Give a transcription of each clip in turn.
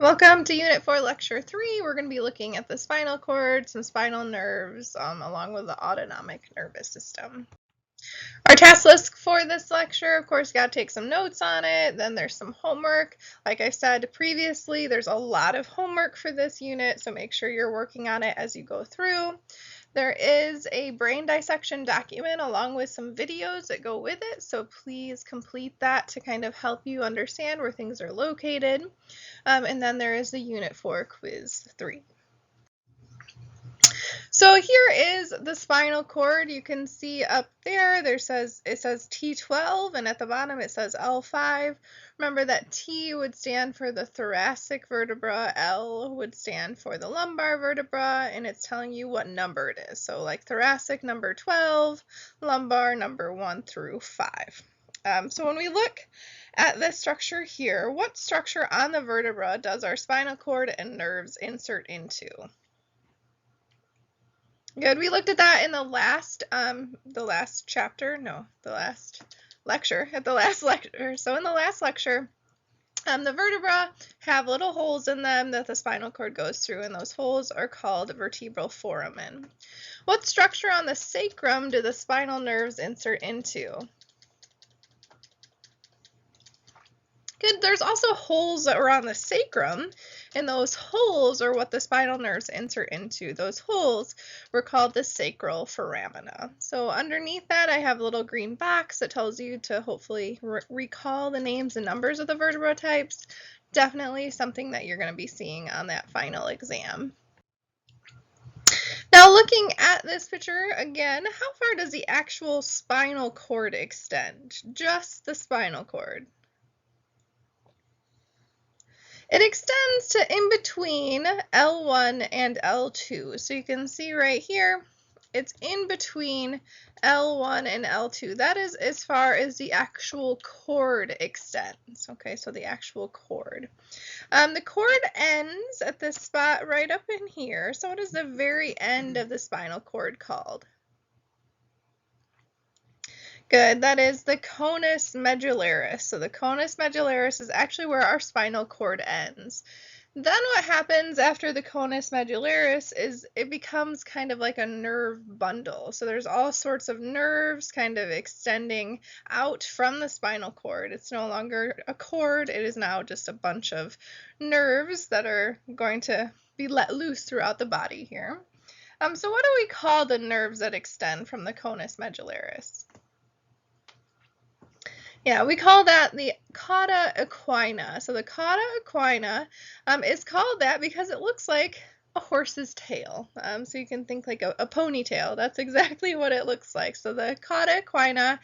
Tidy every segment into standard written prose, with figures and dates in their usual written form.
Welcome to Unit 4, Lecture 3. We're going to be looking at the spinal cord, some spinal nerves, along with the autonomic nervous system. Our task list for this lecture, of course, got to take some notes on it. Then there's some homework. Like I said previously, there's a lot of homework for this unit, so make sure you're working on it as you go through. There is a brain dissection document along with some videos that go with it, so please complete that to kind of help you understand where things are located. And then there is the Unit 4 Quiz 3. So here is the spinal cord. You can see up there, it says T12, and at the bottom it says L5. Remember that T would stand for the thoracic vertebra, L would stand for the lumbar vertebra, and it's telling you what number it is. So like thoracic number 12, lumbar number 1 through 5. So when we look at this structure here, what structure on the vertebra does our spinal cord and nerves insert into? Good. We looked at that in the last lecture. So in the last lecture, the vertebra have little holes in them that the spinal cord goes through, and those holes are called vertebral foramen. What structure on the sacrum do the spinal nerves insert into? Good. There's also holes around the sacrum, and those holes are what the spinal nerves insert into. Those holes were called the sacral foramina. So underneath that, I have a little green box that tells you to hopefully recall the names and numbers of the vertebra types. Definitely something that you're going to be seeing on that final exam. Now looking at this picture again, how far does the actual spinal cord extend? Just the spinal cord. It extends to in between L1 and L2. So you can see right here, it's in between L1 and L2. That is as far as the actual cord extends. Okay, so the actual cord. The cord ends at this spot right up in here. So what is the very end of the spinal cord called? Good, that is the conus medullaris. So the conus medullaris is actually where our spinal cord ends. Then what happens after the conus medullaris is it becomes kind of like a nerve bundle. So there's all sorts of nerves kind of extending out from the spinal cord. It's no longer a cord, it is now just a bunch of nerves that are going to be let loose throughout the body here. So what do we call the nerves that extend from the conus medullaris? Yeah, we call that the cauda equina. So the cauda equina is called that because it looks like a horse's tail. So you can think like a ponytail. That's exactly what it looks like. So the cauda equina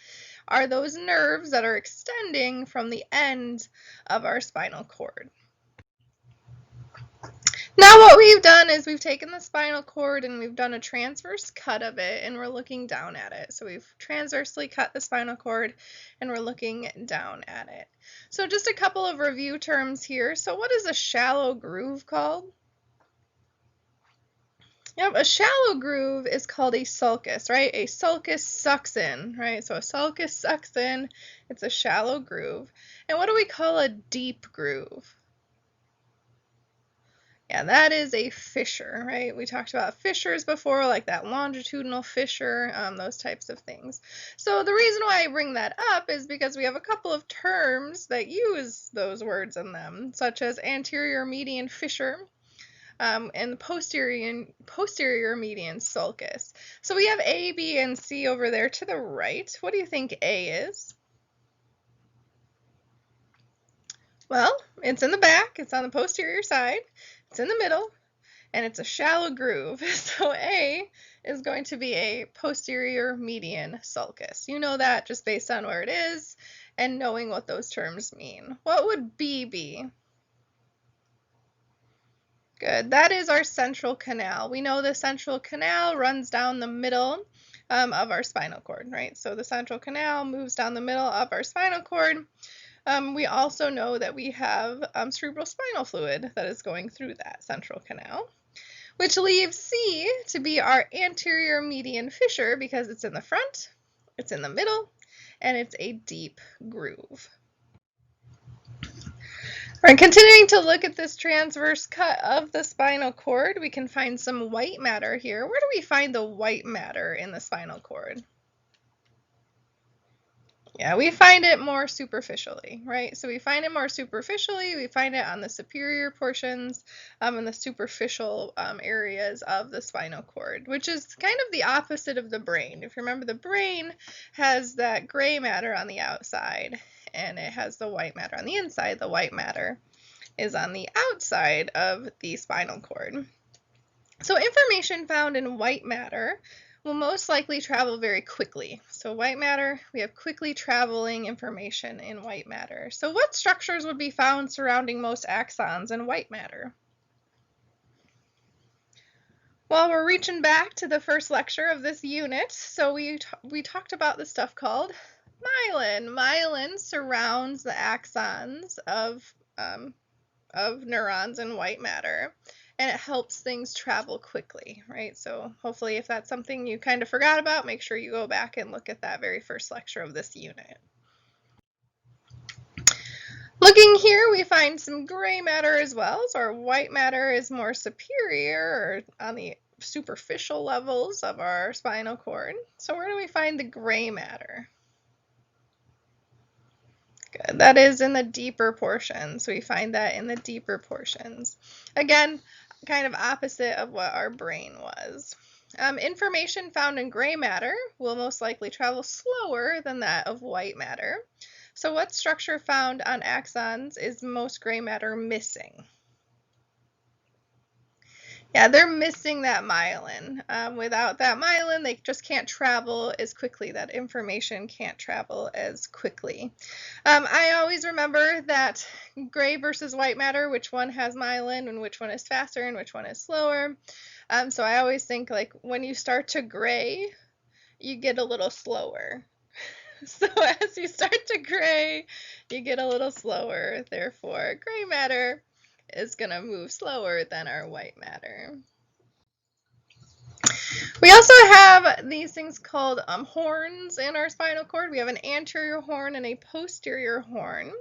are those nerves that are extending from the end of our spinal cord. Now what we've done is we've taken the spinal cord and we've done a transverse cut of it, and we're looking down at it. So we've transversely cut the spinal cord and we're looking down at it. So just a couple of review terms here. So what is a shallow groove called? Yep, a shallow groove is called a sulcus, right? A sulcus sucks in, right? So a sulcus sucks in, it's a shallow groove. And what do we call a deep groove? Yeah, that is a fissure, right? We talked about fissures before, like that longitudinal fissure, those types of things. So the reason why I bring that up is because we have a couple of terms that use those words in them, such as anterior median fissure and posterior median sulcus. So we have A, B, and C over there to the right. What do you think A is? Well, it's in the back, it's on the posterior side, it's in the middle, and it's a shallow groove. So A is going to be a posterior median sulcus. You know that just based on where it is and knowing what those terms mean. What would B be? Good, that is our central canal. We know the central canal runs down the middle of our spinal cord, right? So the central canal moves down the middle of our spinal cord. We also know that we have cerebrospinal fluid that is going through that central canal, which leaves C to be our anterior median fissure because it's in the front, it's in the middle, and it's a deep groove. We're continuing to look at this transverse cut of the spinal cord. We can find some white matter here. Where do we find the white matter in the spinal cord? Yeah, we find it more superficially, right? So we find it more superficially. We find it on the superior portions and the superficial areas of the spinal cord, which is kind of the opposite of the brain. If you remember, the brain has that gray matter on the outside, and it has the white matter on the inside. The white matter is on the outside of the spinal cord. So information found in white matter will most likely travel very quickly. So white matter, we have quickly traveling information in white matter. So what structures would be found surrounding most axons in white matter? Well, we're reaching back to the first lecture of this unit. So we talked about the stuff called myelin. Myelin surrounds the axons of neurons in white matter, and it helps things travel quickly, right? So hopefully if that's something you kind of forgot about, make sure you go back and look at that very first lecture of this unit. Looking here, we find some gray matter as well. So our white matter is more superior or on the superficial levels of our spinal cord. So where do we find the gray matter? Good. That is in the deeper portions. We find that in the deeper portions. Again, kind of opposite of what our brain was. Information found in gray matter will most likely travel slower than that of white matter. So what structure found on axons is most gray matter missing? Yeah, they're missing that myelin. Without that myelin, they just can't travel as quickly. That information can't travel as quickly. I always remember that gray versus white matter, which one has myelin and which one is faster and which one is slower. So I always think like when you start to gray, you get a little slower. So as you start to gray, you get a little slower. Therefore, gray matter is going to move slower than our white matter. We also have these things called horns in our spinal cord. We have an anterior horn and a posterior horn.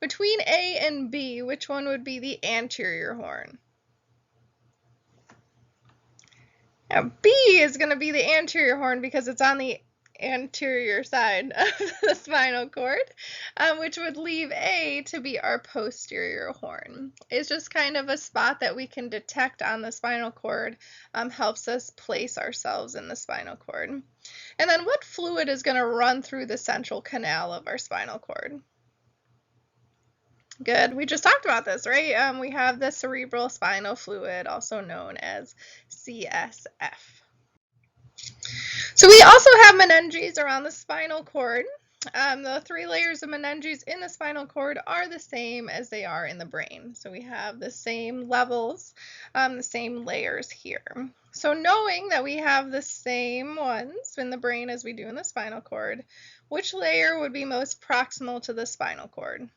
Between A and B, which one would be the anterior horn? Now, B is going to be the anterior horn because it's on the anterior side of the spinal cord, which would leave A to be our posterior horn. It's just kind of a spot that we can detect on the spinal cord, helps us place ourselves in the spinal cord. And then what fluid is going to run through the central canal of our spinal cord? Good. We just talked about this, right? We have the cerebral spinal fluid, also known as CSF. So we also have meninges around the spinal cord. The 3 layers of meninges in the spinal cord are the same as they are in the brain. So we have the same levels, the same layers here. So knowing that we have the same ones in the brain as we do in the spinal cord, which layer would be most proximal to the spinal cord?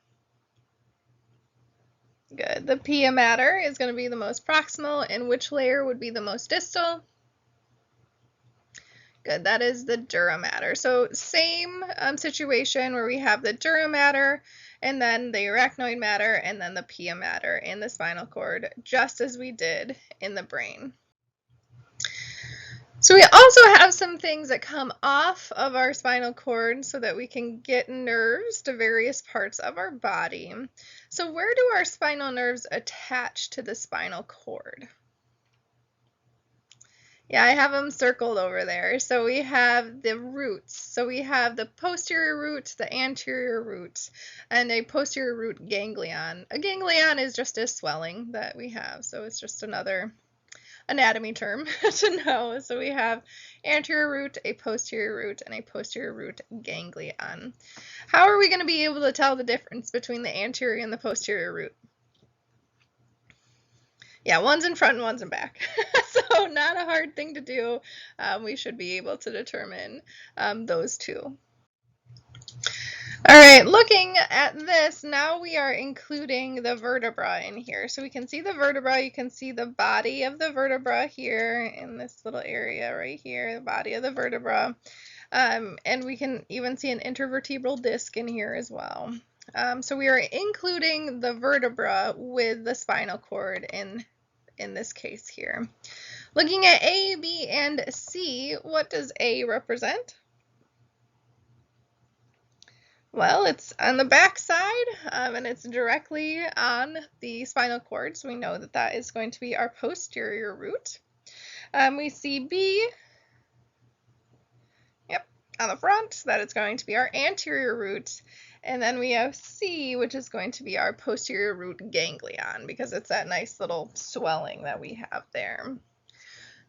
Good. The pia mater is going to be the most proximal, and which layer would be the most distal? Good, that is the dura mater. So same situation where we have the dura mater and then the arachnoid mater and then the pia mater in the spinal cord, just as we did in the brain. So we also have some things that come off of our spinal cord so that we can get nerves to various parts of our body. So where do our spinal nerves attach to the spinal cord? Yeah, I have them circled over there. So we have the roots. So we have the posterior root, the anterior root, and a posterior root ganglion. A ganglion is just a swelling that we have. So it's just another anatomy term to know. So we have anterior root, a posterior root, and a posterior root ganglion. How are we going to be able to tell the difference between the anterior and the posterior root? Yeah, one's in front and one's in back. So not a hard thing to do. We should be able to determine those two. All right, looking at this, now we are including the vertebra in here. So we can see the vertebra, you can see the body of the vertebra here in this little area right here, the body of the vertebra. And we can even see an intervertebral disc in here as well. So we are including the vertebra with the spinal cord in this case here. Looking at A, B, and C, what does A represent? Well, it's on the back side, and it's directly on the spinal cord, so we know that that is going to be our posterior root. We see B, yep, on the front, that is going to be our anterior root. And then we have C, which is going to be our posterior root ganglion, because it's that nice little swelling that we have there.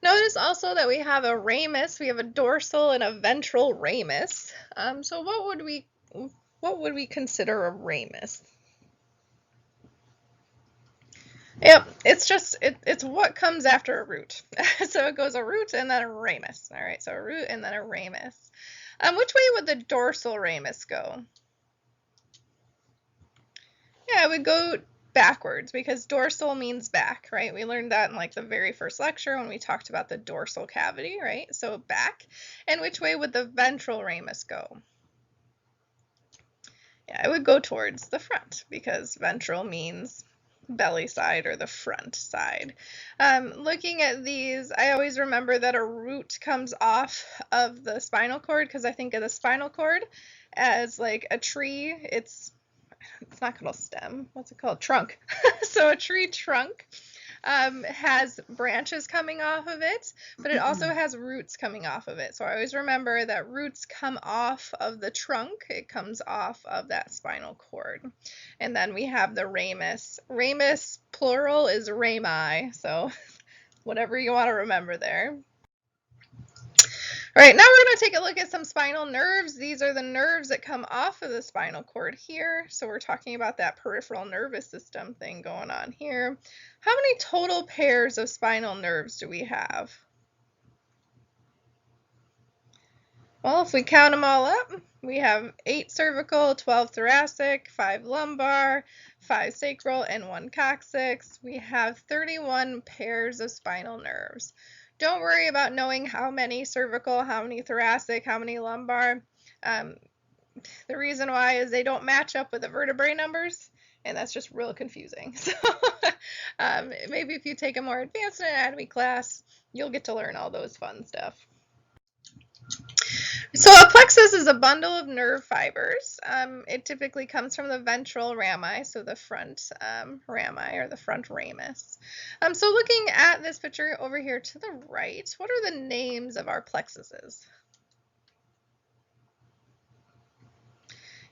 Notice also that we have a ramus. We have a dorsal and a ventral ramus. So what would we consider a ramus? Yep, it's what comes after a root. So it goes a root and then a ramus. All right, so a root and then a ramus. Which way would the dorsal ramus go? Yeah, it would go backwards, because dorsal means back, right? We learned that in like the very first lecture when we talked about the dorsal cavity, right? So back. And which way would the ventral ramus go? Yeah, it would go towards the front, because ventral means belly side or the front side. Looking at these, I always remember that a root comes off of the spinal cord, because I think of the spinal cord as like a tree. It's not called a stem. What's it called? Trunk. So a tree trunk has branches coming off of it, but it also has roots coming off of it. So I always remember that roots come off of the trunk. It comes off of that spinal cord. And then we have the ramus. Ramus plural is rami, so whatever you want to remember there. All right, now we're going to take a look at some spinal nerves. These are the nerves that come off of the spinal cord here. So we're talking about that peripheral nervous system thing going on here. How many total pairs of spinal nerves do we have? Well, if we count them all up, we have 8 cervical, 12 thoracic, 5 lumbar, 5 sacral, and 1 coccyx. We have 31 pairs of spinal nerves. Don't worry about knowing how many cervical, how many thoracic, how many lumbar. The reason why is they don't match up with the vertebrae numbers, and that's just real confusing. So maybe if you take a more advanced anatomy class, you'll get to learn all those fun stuff. So a plexus is a bundle of nerve fibers. It typically comes from the ventral rami, so the front rami or the front ramus. So looking at this picture over here to the right, what are the names of our plexuses?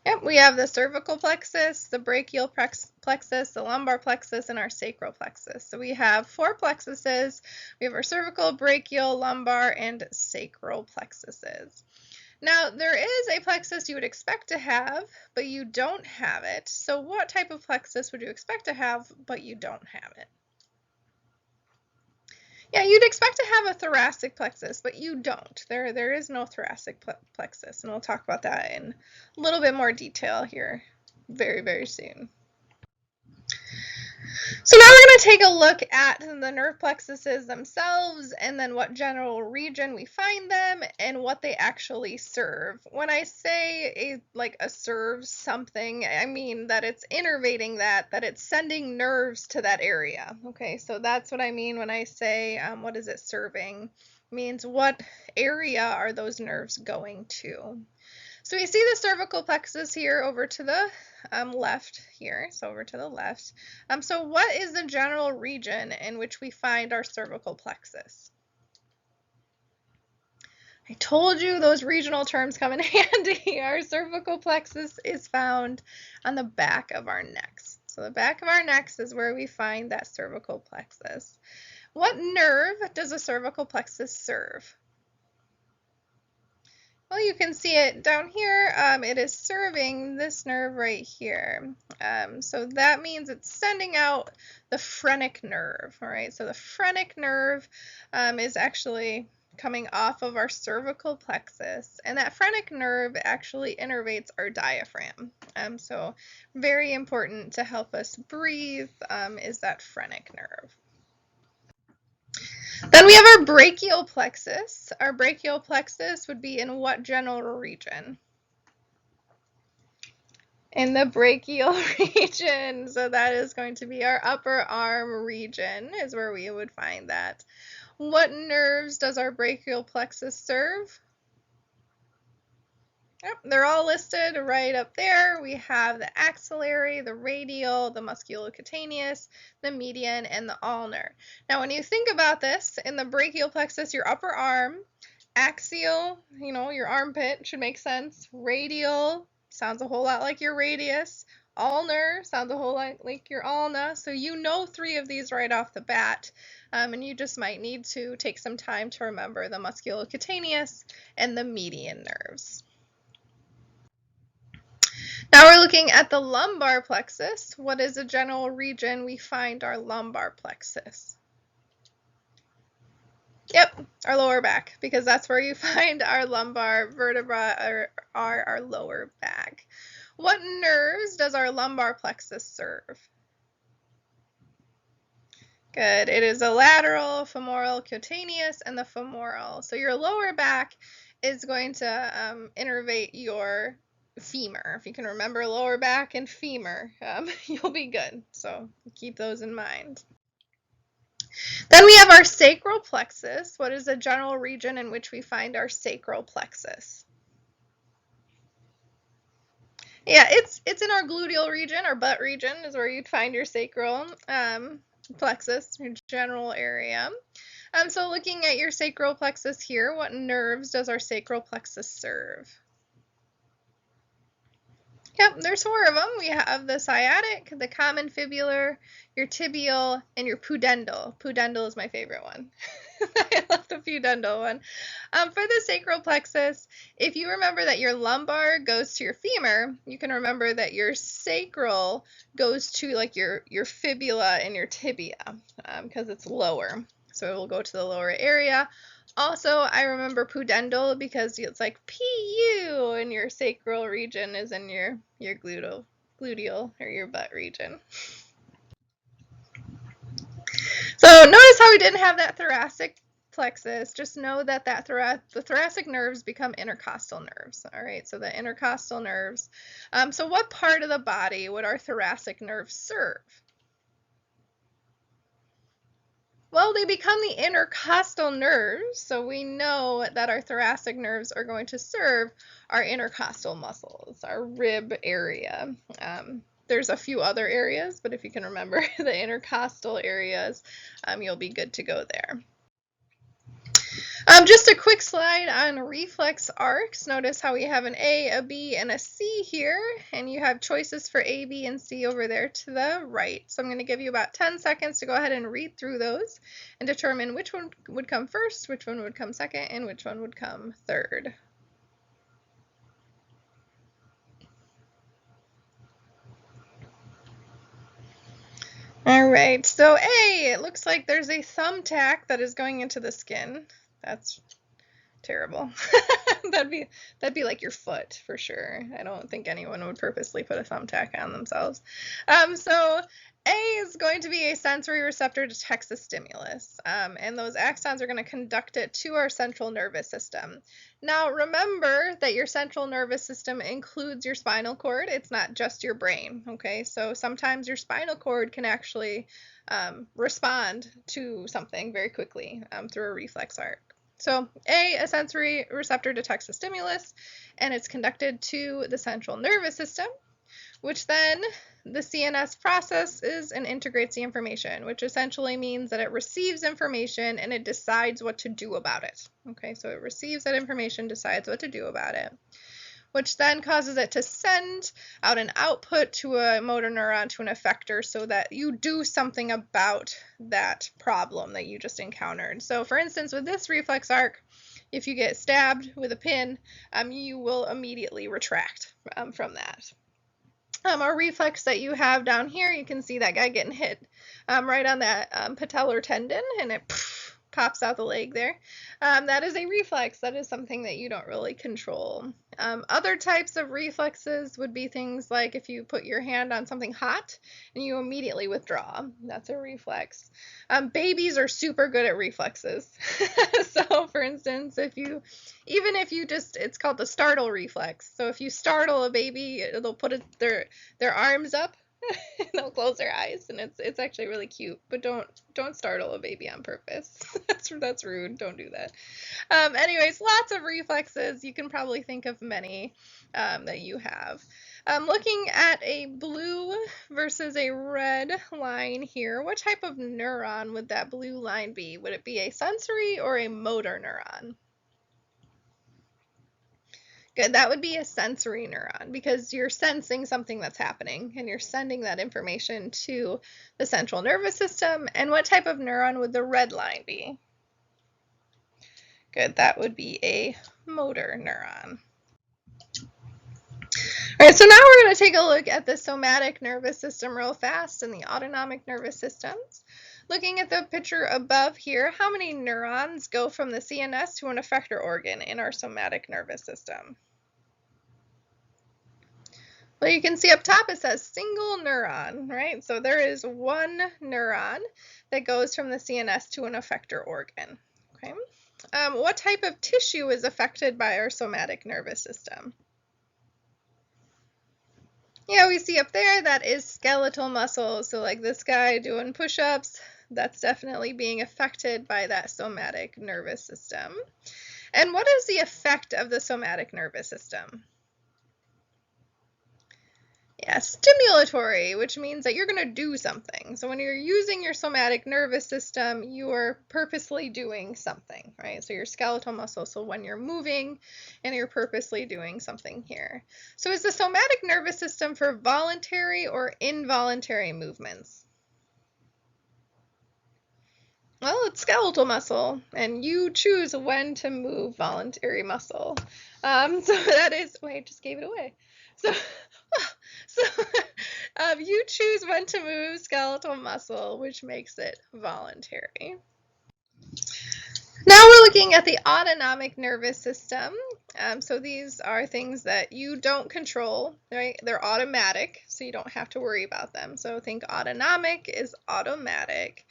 Yep, we have the cervical plexus, the brachial plexus, the lumbar plexus, and our sacral plexus. So we have 4 plexuses. We have our cervical, brachial, lumbar, and sacral plexuses. Now, there is a plexus you would expect to have, but you don't have it. So what type of plexus would you expect to have, but you don't have it? Yeah, you'd expect to have a thoracic plexus, but you don't. There is no thoracic plexus, and we'll talk about that in a little bit more detail here very, very soon. So now we're going to take a look at the nerve plexuses themselves, and then what general region we find them and what they actually serve. When I say a serves something, I mean that it's innervating that it's sending nerves to that area. Okay, so that's what I mean when I say what is it serving? It means what area are those nerves going to? So we see the cervical plexus here over to the left here, so over to the left. So what is the general region in which we find our cervical plexus? I told you those regional terms come in handy. Our cervical plexus is found on the back of our necks. So the back of our necks is where we find that cervical plexus. What nerve does the cervical plexus serve? Well, you can see it down here. It is serving this nerve right here. So that means it's sending out the phrenic nerve. All right, so the phrenic nerve is actually coming off of our cervical plexus, and that phrenic nerve actually innervates our diaphragm. So very important to help us breathe is that phrenic nerve. Then we have our brachial plexus. Our brachial plexus would be in what general region? In the brachial region. So that is going to be our upper arm region is where we would find that. What nerves does our brachial plexus serve? Yep, they're all listed right up there. We have the axillary, the radial, the musculocutaneous, the median, and the ulnar. Now, when you think about this, in the brachial plexus, your upper arm, axial, your armpit should make sense. Radial sounds a whole lot like your radius. Ulnar sounds a whole lot like your ulna. So you know 3 of these right off the bat. And you just might need to take some time to remember the musculocutaneous and the median nerves. Now we're looking at the lumbar plexus. What is the general region we find our lumbar plexus? Yep, our lower back, because that's where you find our lumbar vertebra or our lower back. What nerves does our lumbar plexus serve? Good. It is the lateral, femoral, cutaneous, and the femoral. So your lower back is going to innervate your femur. If you can remember lower back and femur, you'll be good. So keep those in mind. Then we have our sacral plexus. What is the general region in which we find our sacral plexus? Yeah, it's in our gluteal region, our butt region is where you'd find your sacral plexus, your general area. So looking at your sacral plexus here, what nerves does our sacral plexus serve? Yep, there's 4 of them. We have the sciatic, the common fibular, your tibial, and your pudendal. Pudendal is my favorite one. I love the pudendal one. For the sacral plexus, if you remember that your lumbar goes to your femur, you can remember that your sacral goes to like your fibula and your tibia because it's lower. So it will go to the lower area. Also, I remember pudendal because it's like PU and your sacral region is in your gluteal or your butt region. So notice how we didn't have that thoracic plexus. Just know that the thoracic nerves become intercostal nerves. All right, so the intercostal nerves. So what part of the body would our thoracic nerves serve? Well, they become the intercostal nerves, so we know that our thoracic nerves are going to serve our intercostal muscles, our rib area. There's a few other areas, but if you can remember the intercostal areas, you'll be good to go there. Just a quick slide on reflex arcs. Notice how we have an A, a B, and a C here, and you have choices for A, B, and C over there to the right. So I'm going to give you about 10 seconds to go ahead and read through those and determine which one would come first, which one would come second, and which one would come third. All right, so A, it looks like there's a thumbtack that is going into the skin. That's terrible. that'd be like your foot for sure. I don't think anyone would purposely put a thumbtack on themselves. So A is going to be a sensory receptor detects a stimulus, and those axons are going to conduct it to our central nervous system. Now remember that your central nervous system includes your spinal cord. It's not just your brain, okay? So sometimes your spinal cord can actually respond to something very quickly through a reflex arc. So a sensory receptor detects a stimulus, and it's conducted to the central nervous system, which then the CNS processes and integrates the information, which essentially means that it receives information and it decides what to do about it. Okay, so it receives that information, decides what to do about it, which then causes it to send out an output to a motor neuron, to an effector, so that you do something about that problem that you just encountered. So for instance, with this reflex arc, if you get stabbed with a pin, you will immediately retract from that. A reflex that you have down here, you can see that guy getting hit right on that patellar tendon, and it pops out the leg there. That is a reflex. That is something that you don't really control. Other types of reflexes would be things like if you put your hand on something hot and you immediately withdraw. That's a reflex. Babies are super good at reflexes. So for instance, even if you just, it's called the startle reflex. So if you startle a baby, they'll put their arms up and they'll close their eyes, and it's actually really cute. But don't startle a baby on purpose. That's rude. Don't do that. Anyways, lots of reflexes. You can probably think of many that you have. Looking at a blue versus a red line here, what type of neuron would that blue line be? Would it be a sensory or a motor neuron? Good, that would be a sensory neuron because you're sensing something that's happening and you're sending that information to the central nervous system. And what type of neuron would the red line be? Good, that would be a motor neuron. All right, so now we're going to take a look at the somatic nervous system real fast and the autonomic nervous systems. Looking at the picture above here, how many neurons go from the CNS to an effector organ in our somatic nervous system? Well, you can see up top it says single neuron, right? So there is one neuron that goes from the CNS to an effector organ, okay? What type of tissue is affected by our somatic nervous system? Yeah, we see up there that is skeletal muscle. So like this guy doing push-ups, that's definitely being affected by that somatic nervous system. And what is the effect of the somatic nervous system? Yeah, stimulatory, which means that you're going to do something. So when you're using your somatic nervous system, you are purposely doing something, right? So your skeletal muscle, so when you're moving and you're purposely doing something here. So is the somatic nervous system for voluntary or involuntary movements? Well, it's skeletal muscle, and you choose when to move voluntary muscle. So that is, wait, I just gave it away. So you choose when to move skeletal muscle, which makes it voluntary. Now we're looking at the autonomic nervous system. So these are things that you don't control, right? They're automatic, so you don't have to worry about them. So think autonomic is automatic.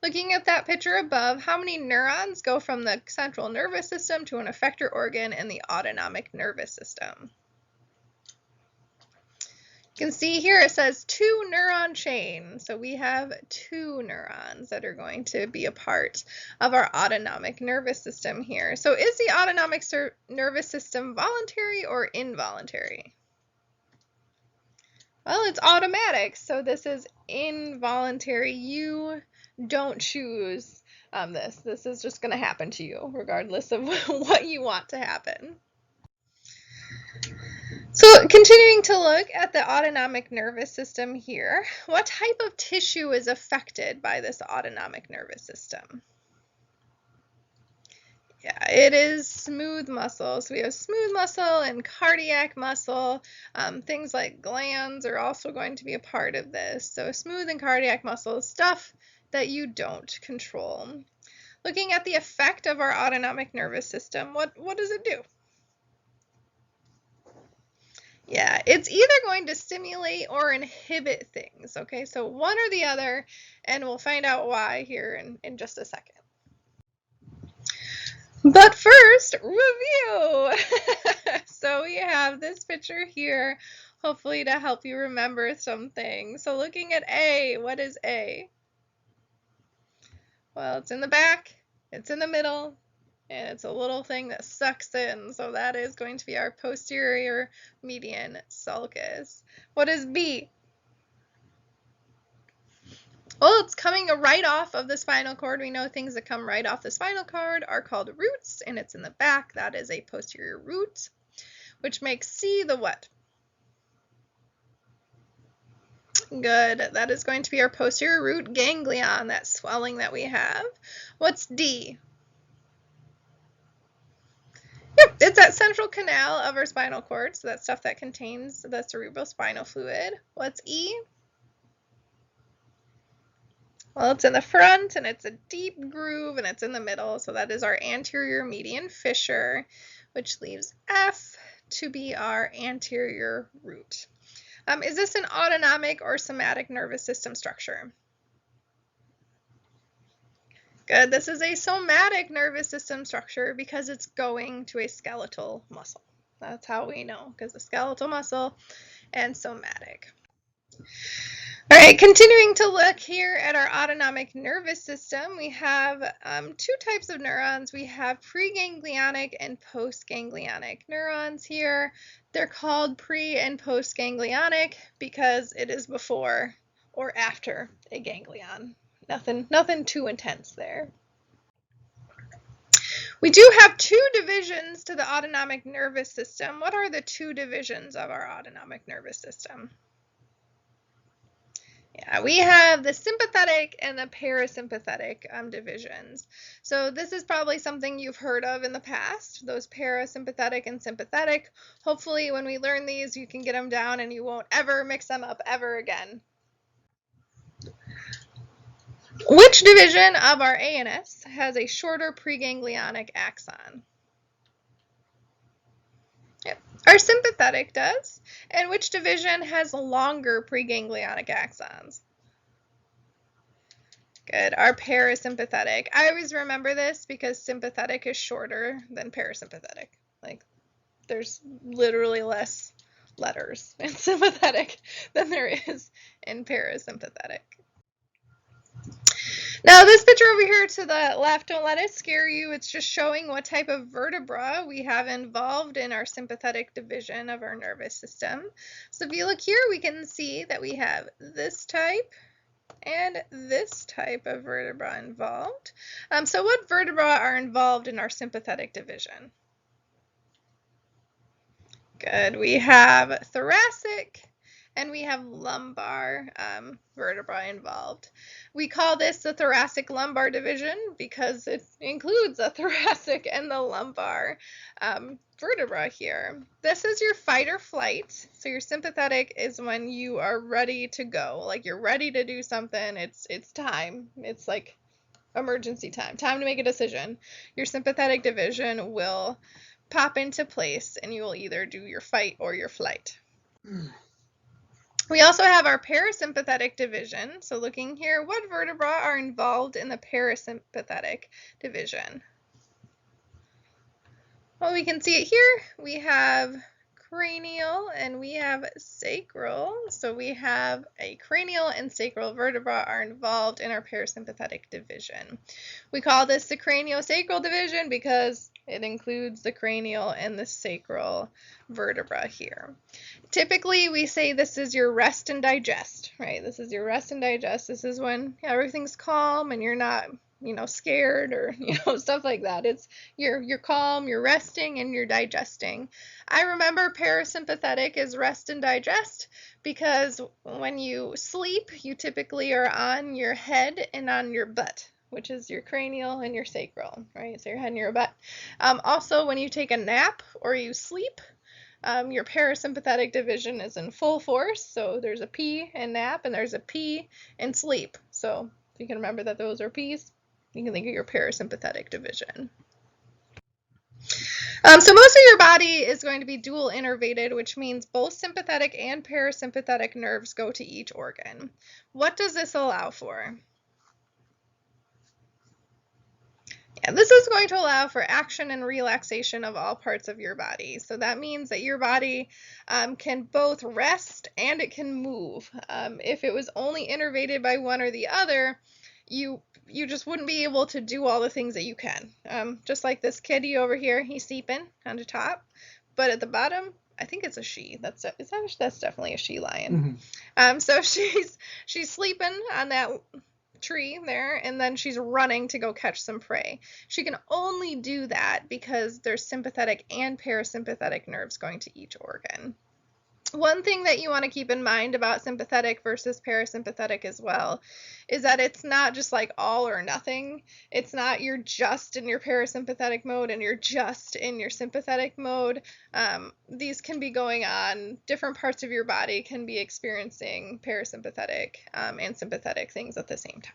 Looking at that picture above, how many neurons go from the central nervous system to an effector organ in the autonomic nervous system? You can see here it says 2 neuron chain. So we have 2 neurons that are going to be a part of our autonomic nervous system here. So is the autonomic nervous system voluntary or involuntary? Well, it's automatic, so this is involuntary. You don't choose this. This is just going to happen to you regardless of what you want to happen. So continuing to look at the autonomic nervous system here, what type of tissue is affected by this autonomic nervous system? Yeah, it is smooth muscle. So we have smooth muscle and cardiac muscle. Things like glands are also going to be a part of this. So smooth and cardiac muscle is stuff that you don't control. Looking at the effect of our autonomic nervous system, what does it do? Yeah, it's either going to stimulate or inhibit things, okay? So one or the other, and we'll find out why here in just a second. But first, review! So we have this picture here, hopefully to help you remember some things. So looking at A, what is A? Well, it's in the back, it's in the middle, and it's a little thing that sucks in, so that is going to be our posterior median sulcus. What is B? Well, it's coming right off of the spinal cord. We know things that come right off the spinal cord are called roots, and it's in the back. That is a posterior root, which makes C the what? Good. That is going to be our posterior root ganglion, that swelling that we have. What's D? Yep, it's that central canal of our spinal cord, so that stuff that contains the cerebrospinal fluid. What's E? Well, it's in the front, and it's a deep groove, and it's in the middle, so that is our anterior median fissure, which leaves F to be our anterior root. Is this an autonomic or somatic nervous system structure? Good. This is a somatic nervous system structure because it's going to a skeletal muscle. That's how we know, because the skeletal muscle and somatic. All right, continuing to look here at our autonomic nervous system, we have two types of neurons. We have preganglionic and postganglionic neurons here. They're called pre- and postganglionic because it is before or after a ganglion. Nothing too intense there. We do have two divisions to the autonomic nervous system. What are the two divisions of our autonomic nervous system? Yeah, we have the sympathetic and the parasympathetic divisions. So this is probably something you've heard of in the past, those parasympathetic and sympathetic. Hopefully when we learn these, you can get them down and you won't ever mix them up ever again. Which division of our ANS has a shorter preganglionic axon? Yep. Our sympathetic does. And which division has longer preganglionic axons? Good. Our parasympathetic. I always remember this because sympathetic is shorter than parasympathetic. Like, there's literally less letters in sympathetic than there is in parasympathetic. Now, this picture over here to the left, don't let it scare you. It's just showing what type of vertebra we have involved in our sympathetic division of our nervous system. So if you look here, we can see that we have this type and this type of vertebra involved. So what vertebra are involved in our sympathetic division? Good. We have thoracic and we have lumbar vertebra involved. We call this the thoracic lumbar division because it includes the thoracic and the lumbar vertebra here. This is your fight or flight. So your sympathetic is when you are ready to go, like you're ready to do something. It's time. It's like emergency time to make a decision. Your sympathetic division will pop into place and you will either do your fight or your flight. We also have our parasympathetic division. So looking here, what vertebra are involved in the parasympathetic division? Well, we can see it here. We have cranial and we have sacral. So we have a cranial and sacral vertebra are involved in our parasympathetic division. We call this the craniosacral division because it includes the cranial and the sacral vertebra here. Typically, we say this is your rest and digest, right? This is your rest and digest. This is when everything's calm and you're not, scared or, stuff like that. It's you're calm, you're resting, and you're digesting. I remember parasympathetic is rest and digest because when you sleep, you typically are on your head and on your butt, which is your cranial and your sacral, right? So your head and your butt. Also, when you take a nap or you sleep, your parasympathetic division is in full force. So there's a P in nap and there's a P in sleep. So if you can remember that those are P's, you can think of your parasympathetic division. So most of your body is going to be dual innervated, which means both sympathetic and parasympathetic nerves go to each organ. What does this allow for? Yeah, this is going to allow for action and relaxation of all parts of your body. So that means that your body can both rest and it can move. If it was only innervated by one or the other, you just wouldn't be able to do all the things that you can. Just like this kitty over here, he's sleeping on the top, but at the bottom, I think it's a she. That's definitely a she lion. Mm-hmm. So she's sleeping on that tree there, and then she's running to go catch some prey. She can only do that because there's sympathetic and parasympathetic nerves going to each organ. One thing that you want to keep in mind about sympathetic versus parasympathetic as well is that it's not just like all or nothing. It's not you're just in your parasympathetic mode and you're just in your sympathetic mode. These can be going on. Different parts of your body can be experiencing parasympathetic and sympathetic things at the same time.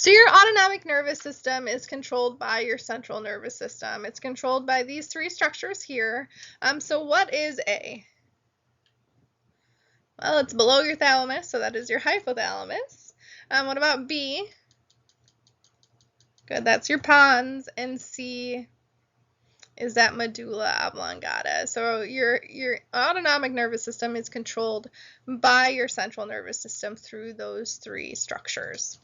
So your autonomic nervous system is controlled by your central nervous system. It's controlled by these three structures here. So what is A? Well, it's below your thalamus, so that is your hypothalamus. What about B? Good, that's your pons. And C is that medulla oblongata. So your autonomic nervous system is controlled by your central nervous system through those three structures.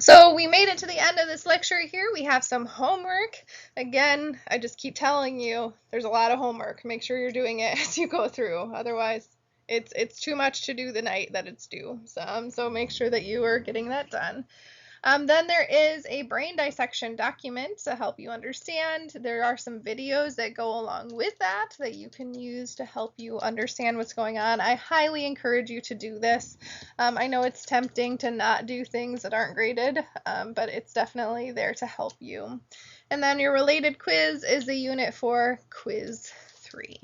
So we made it to the end of this lecture here. We have some homework. Again, I just keep telling you, there's a lot of homework. Make sure you're doing it as you go through. Otherwise, it's too much to do the night that it's due. So make sure that you are getting that done. Then there is a brain dissection document to help you understand. There are some videos that go along with that you can use to help you understand what's going on. I highly encourage you to do this. I know it's tempting to not do things that aren't graded, but it's definitely there to help you. And then your related quiz is a unit for quiz 3.